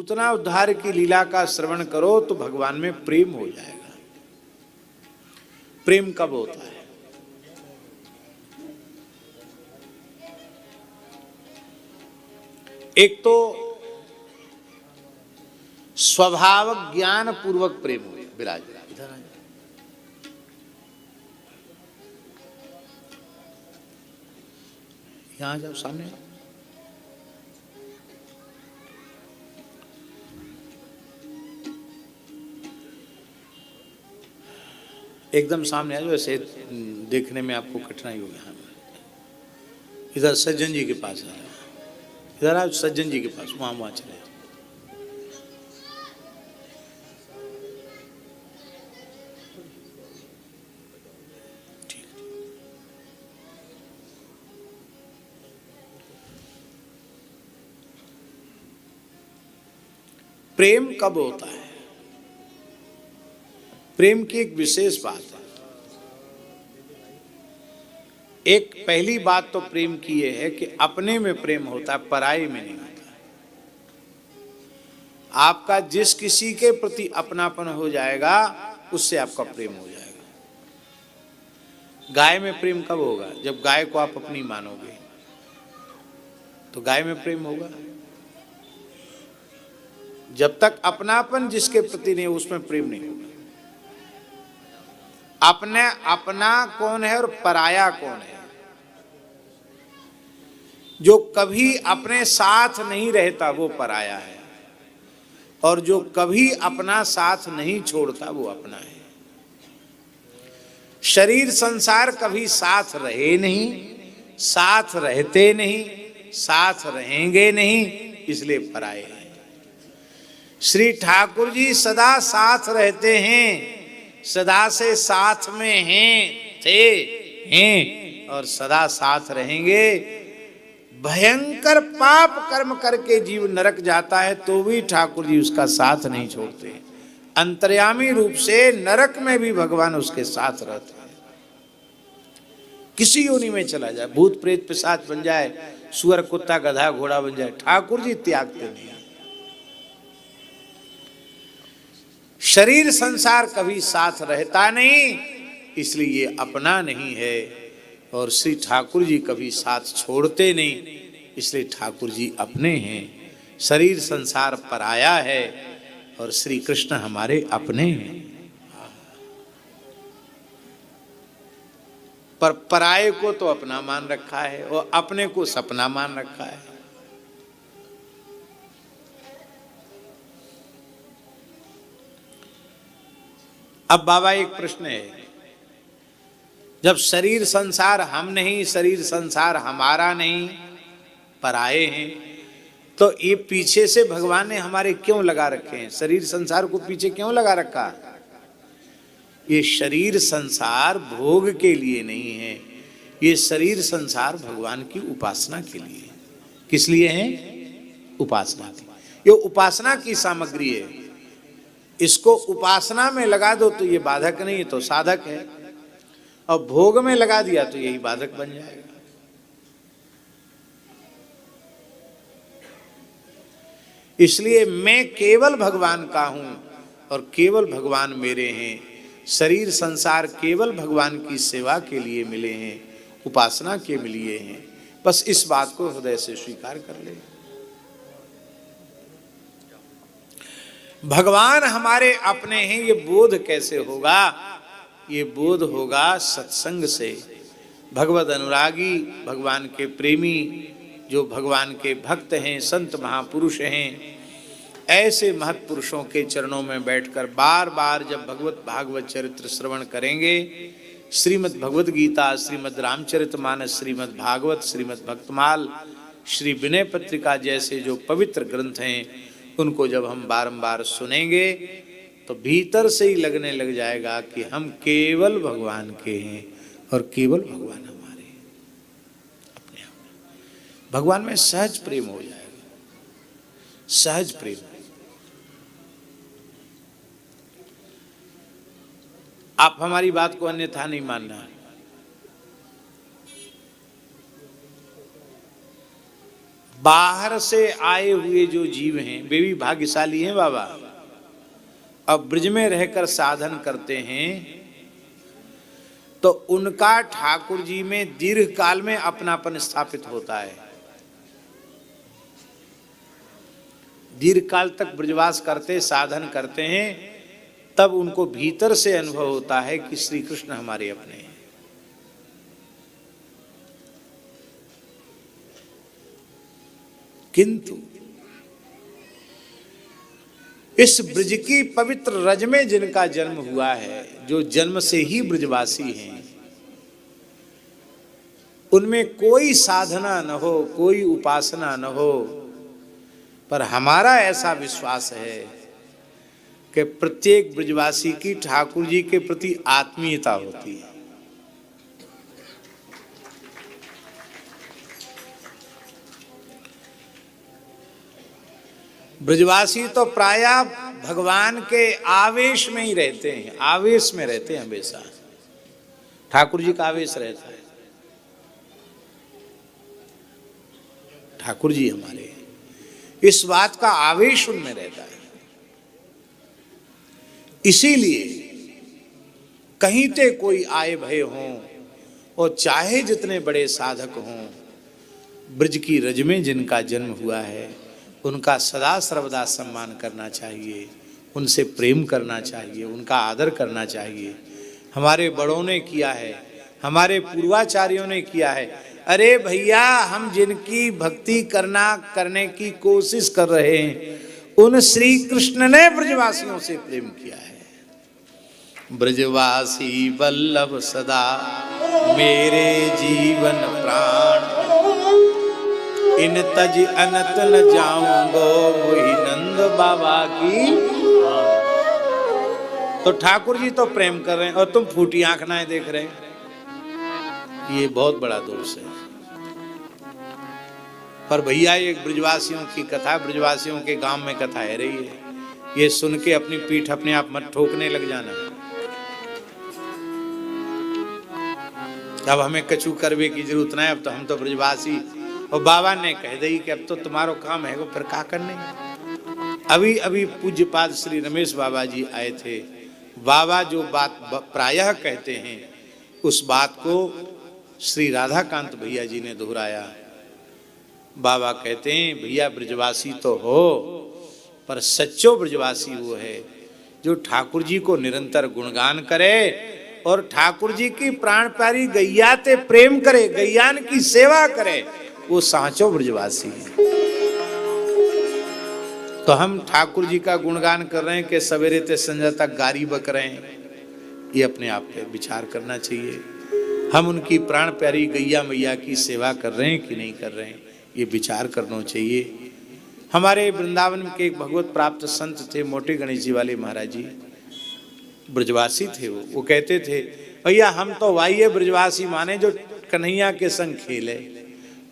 पूतना उद्धार की लीला का श्रवण करो तो भगवान में प्रेम हो जाएगा। प्रेम कब होता है? एक तो स्वभाव ज्ञान पूर्वक प्रेम हो। विराज इधर आ, यहां जाओ, सामने एकदम सामने आ जाओ, ऐसे देखने में आपको कठिनाई होगी। हाँ, इधर सज्जन जी के पास आ जाओ, इधर आओ सज्जन जी के पास, वहां चले जाओ। प्रेम कब होता है? प्रेम की एक विशेष बात है। एक पहली बात तो प्रेम की यह है कि अपने में प्रेम होता है, पराये में नहीं होता। आपका जिस किसी के प्रति अपनापन हो जाएगा उससे आपका प्रेम हो जाएगा। गाय में प्रेम कब होगा? जब गाय को आप अपनी मानोगे तो गाय में प्रेम होगा। जब तक अपनापन जिसके प्रति नहीं उसमें प्रेम नहीं होगा। अपने अपना कौन है और पराया कौन है? जो कभी अपने साथ नहीं रहता वो पराया है, और जो कभी अपना साथ नहीं छोड़ता वो अपना है। शरीर संसार कभी साथ रहे नहीं, साथ रहते नहीं, साथ रहेंगे नहीं, इसलिए पराये हैं। श्री ठाकुर जी सदा साथ रहते हैं, सदा से साथ में हैं, हैं और सदा साथ रहेंगे। भयंकर पाप कर्म करके जीव नरक जाता है तो भी ठाकुर जी उसका साथ नहीं छोड़ते। अंतर्यामी रूप से नरक में भी भगवान उसके साथ रहते हैं। किसी योनि में चला जाए, भूत प्रेत पिशाच बन जाए, सुअर कुत्ता गधा घोड़ा बन जाए, ठाकुर जी त्यागते नहीं। शरीर संसार कभी साथ रहता नहीं, इसलिए ये अपना नहीं है। और श्री ठाकुर जी कभी साथ छोड़ते नहीं, इसलिए ठाकुर जी अपने हैं। शरीर संसार पराया है और श्री कृष्ण हमारे अपने हैं। पर पराये को तो अपना मान रखा है और अपने को सपना मान रखा है। अब बाबा एक प्रश्न है, जब शरीर संसार हम नहीं, शरीर संसार हमारा नहीं, पराये हैं, तो ये पीछे से भगवान ने हमारे क्यों लगा रखे हैं? शरीर संसार को पीछे क्यों लगा रखा? ये शरीर संसार भोग के लिए नहीं है, ये शरीर संसार भगवान की उपासना के लिए है। किस लिए है? उपासना की। ये उपासना की सामग्री है। इसको उपासना में लगा दो तो ये बाधक नहीं, तो साधक है, और भोग में लगा दिया तो यही बाधक बन जाएगा। इसलिए मैं केवल भगवान का हूं और केवल भगवान मेरे हैं। शरीर संसार केवल भगवान की सेवा के लिए मिले हैं, उपासना के लिए हैं। बस इस बात को हृदय से स्वीकार कर ले। भगवान हमारे अपने हैं, ये बोध कैसे होगा? ये बोध होगा सत्संग से। भगवद अनुरागी, भगवान के प्रेमी, जो भगवान के भक्त हैं, संत महापुरुष हैं, ऐसे महत्पुरुषों के चरणों में बैठकर बार बार जब भगवत भागवत चरित्र श्रवण करेंगे, श्रीमद् भगवद गीता, श्रीमद् रामचरितमानस, श्रीमद् भागवत, श्रीमद् भक्तमाल, श्री विनय पत्रिका जैसे जो पवित्र ग्रंथ हैं, उनको जब हम बारंबार सुनेंगे तो भीतर से ही लगने लग जाएगा कि हम केवल भगवान के हैं और केवल भगवान हमारे हैं। अपने आप भगवान में सहज प्रेम हो जाएगा, सहज प्रेम। आप हमारी बात को अन्यथा नहीं मानना। बाहर से आए हुए जो जीव हैं वे भी भाग्यशाली हैं बाबा। अब ब्रज में रहकर साधन करते हैं तो उनका ठाकुर जी में दीर्घ काल में अपनापन स्थापित होता है। दीर्घ काल तक ब्रजवास करते साधन करते हैं, तब उनको भीतर से अनुभव होता है कि श्री कृष्ण हमारे अपने हैं। किंतु इस ब्रज की पवित्र रज में जिनका जन्म हुआ है, जो जन्म से ही ब्रजवासी हैं, उनमें कोई साधना न हो, कोई उपासना न हो, पर हमारा ऐसा विश्वास है कि प्रत्येक ब्रजवासी की ठाकुर जी के प्रति आत्मीयता होती है। ब्रजवासी तो प्रायः भगवान के आवेश में ही रहते हैं, आवेश में रहते हैं हमेशा। ठाकुर जी का आवेश रहता है, ठाकुर जी हमारे, इस बात का आवेश उनमें रहता है। इसीलिए कहीं ते कोई आए भय हों और चाहे जितने बड़े साधक हों, ब्रज की रज में जिनका जन्म हुआ है उनका सदा सर्वदा सम्मान करना चाहिए, उनसे प्रेम करना चाहिए, उनका आदर करना चाहिए। हमारे बड़ों ने किया है, हमारे पूर्वाचार्यों ने किया है। अरे भैया, हम जिनकी भक्ति करने की कोशिश कर रहे हैं, उन श्री कृष्ण ने ब्रजवासियों से प्रेम किया है। ब्रजवासी वल्लभ सदा मेरे जीवन प्राण, इन तज अनत न जाऊंगो वही नंद बाबा की। तो ठाकुर जी तो प्रेम कर रहे हैं और तुम फूटी आंख ना देख रहे हैं, ये बहुत बड़ा दोष है। पर भैया ये ब्रजवासियों की कथा, ब्रजवासियों के गांव में कथा है रही है, ये सुन के अपनी पीठ अपने आप मत ठोकने लग जाना। अब हमें कछु करवे की जरूरत नहीं, अब तो हम तो ब्रजवासी, और बाबा ने कह दी कि अब तो तुम्हारो काम है वो, फिर क्या करने। अभी अभी पूज्यपाद श्री रमेश बाबा जी आए थे। बाबा जो बात प्रायः कहते हैं उस बात को श्री राधाकांत भैया जी ने दोहराया। बाबा कहते हैं भैया ब्रजवासी तो हो, पर सच्चो ब्रजवासी वो है जो ठाकुर जी को निरंतर गुणगान करे और ठाकुर जी की प्राण प्यारी गैया ते प्रेम करे, गैयान की सेवा करे, वो सांचो ब्रजवासी है। तो हम ठाकुर जी का गुणगान कर रहे हैं कि सवेरे ते संध्या तक गारी बक रहे हैं, ये अपने आप पे विचार करना चाहिए। हम उनकी प्राण प्यारी गैया मैया की सेवा कर रहे हैं कि नहीं कर रहे हैं, ये विचार करना चाहिए। हमारे वृंदावन के एक भगवत प्राप्त संत थे, मोटे गणेश जी वाले महाराज जी, ब्रजवासी थे। वो कहते थे भैया हम तो वाह्य ब्रजवासी माने जो कन्हैया के संग खेले।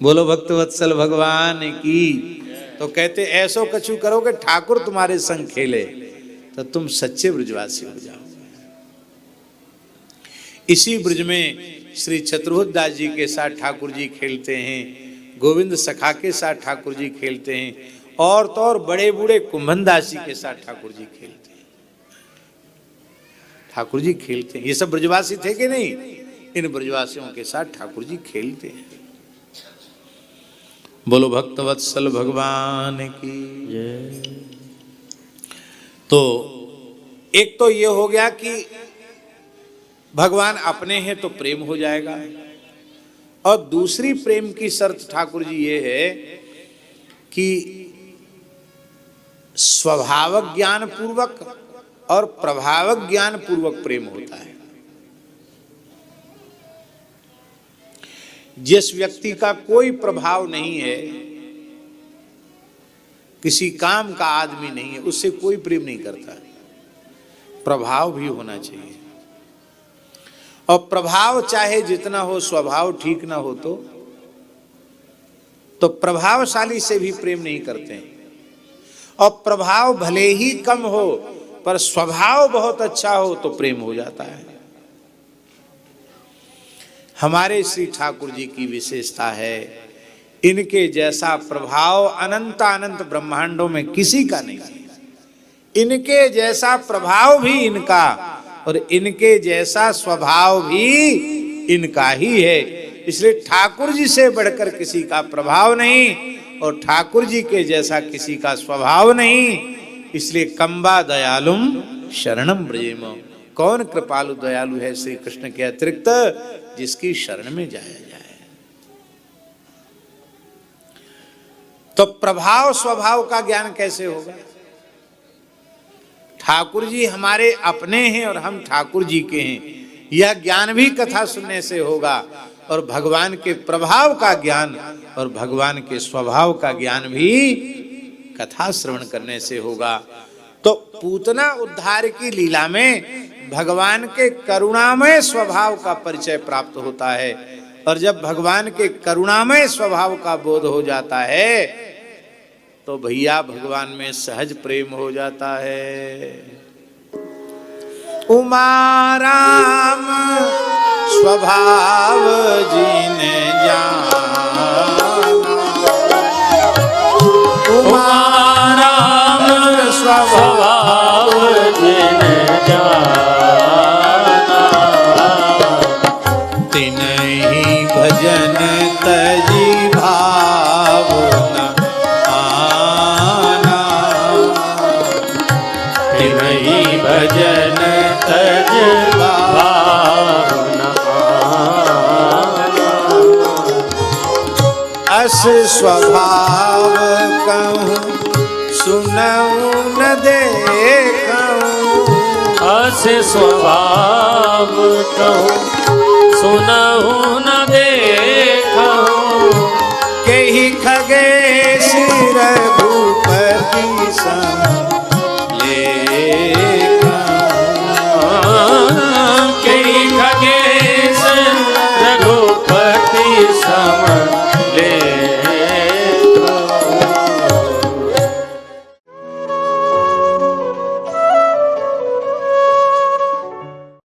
बोलो भक्त वत्सल भगवान की। तो कहते ऐसो कछु करो कि ठाकुर तुम्हारे संग खेले तो तुम सच्चे ब्रजवासी हो जाओ। इसी ब्रज में श्री चतुर्भुज दास जी के साथ ठाकुर जी खेलते हैं, गोविंद सखा के साथ ठाकुर जी खेलते हैं, और तो और बड़े बूढ़े कुंभन दास जी के साथ ठाकुर जी खेलते हैं। ठाकुर जी खेलते हैं, ये सब ब्रजवासी थे कि नहीं? इन ब्रजवासियों के साथ ठाकुर जी खेलते हैं। बोलो भक्तवत्सल भगवान की जय। तो एक तो ये हो गया कि भगवान अपने हैं तो प्रेम हो जाएगा, और दूसरी प्रेम की शर्त ठाकुर जी ये है कि स्वभाव ज्ञान पूर्वक और प्रभाव ज्ञान पूर्वक प्रेम होता है। जिस व्यक्ति का कोई प्रभाव नहीं है, किसी काम का आदमी नहीं है, उससे कोई प्रेम नहीं करता। प्रभाव भी होना चाहिए, और प्रभाव चाहे जितना हो, स्वभाव ठीक ना हो तो प्रभावशाली से भी प्रेम नहीं करते हैं। और प्रभाव भले ही कम हो पर स्वभाव बहुत अच्छा हो तो प्रेम हो जाता है। हमारे श्री ठाकुर जी की विशेषता है इनके जैसा प्रभाव अनंत अनंत ब्रह्मांडों में किसी का नहीं है। इनके जैसा प्रभाव भी इनका और इनके जैसा स्वभाव भी इनका ही है। इसलिए ठाकुर जी से बढ़कर किसी का प्रभाव नहीं और ठाकुर जी के जैसा किसी का स्वभाव नहीं। इसलिए कंबा दयालुम शरणम ब्रजेम। कौन कृपालु दयालु है श्री कृष्ण के अतिरिक्त, जिसकी शरण में जाया जाए। तो प्रभाव स्वभाव का ज्ञान कैसे होगा? ठाकुर जी हमारे अपने हैं और हम ठाकुर जी के हैं, यह ज्ञान भी कथा सुनने से होगा। और भगवान के प्रभाव का ज्ञान और भगवान के स्वभाव का ज्ञान भी कथा श्रवण करने से होगा। तो पूतना उद्धार की लीला में भगवान के करुणामय स्वभाव का परिचय प्राप्त होता है। और जब भगवान के करुणामय स्वभाव का बोध हो जाता है तो भैया भगवान में सहज प्रेम हो जाता है। उमा राम स्वभाव जिने जाना, उमा राम स्वभाव जिने जाना, तिन्हीं भजन तजी भाव न आना, तिन्हीं भजन तज भाव न आना। अस स्वभाव कहूँ सुनऊँ न देखूँ, अस स्वभाव कहूँ सुनऊँ न देखूँ, केहि खगेश रघुपति सम